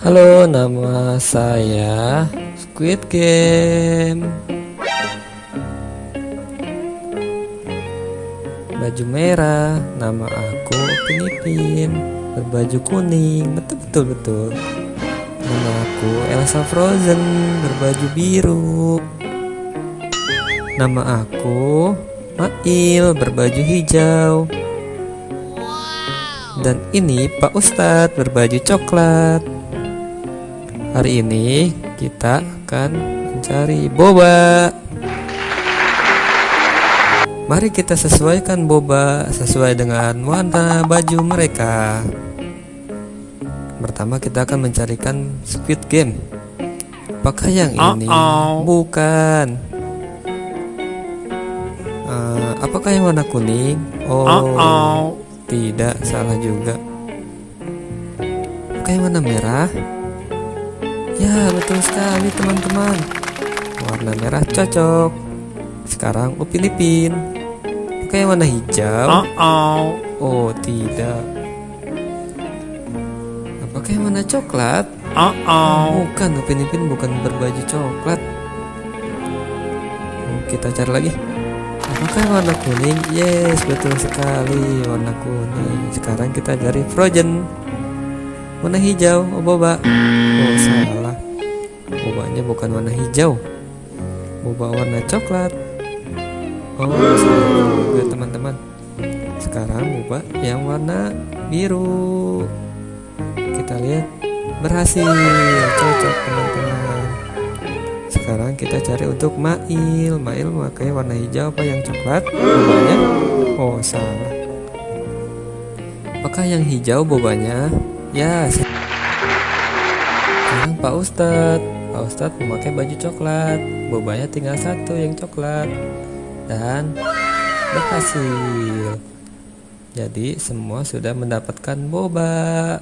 Halo, nama saya Squid Game. Baju merah, nama aku Pinipin. Berbaju kuning, betul. Nama aku Elsa Frozen, berbaju biru. Nama aku Mail, berbaju hijau. Dan ini Pak Ustadz, berbaju coklat. Hari ini kita akan mencari boba. Mari kita sesuaikan boba sesuai dengan warna baju mereka. Pertama kita akan mencarikan Squid Game. Apakah yang ini? Bukan. Apakah yang warna kuning? Oh, tidak, salah juga. Apakah yang warna merah? Ya, betul sekali teman-teman. Warna merah cocok. Sekarang Upin Ipin. Apakah yang warna hijau? Oh, tidak. Apakah yang warna coklat? Bukan, Upin Ipin bukan berbaju coklat. Kita cari lagi. Apakah yang warna kuning? Yes, betul sekali, warna kuning. Sekarang kita cari Frozen. Warna hijau, boba. Oh, salah. Bobanya bukan warna hijau. Boba warna coklat. Oh, salah juga teman-teman. Sekarang boba yang warna biru. Kita lihat, berhasil. Cocok teman-teman. Sekarang kita cari untuk Mail. Mail memakai warna hijau apa yang coklat? Bobanya? Oh, salah. Apakah yang hijau bobanya? Ya, sekarang Pak Ustadz. Pak Ustadz memakai baju coklat. Bobanya tinggal satu yang coklat. Dan berhasil. Jadi semua sudah mendapatkan boba.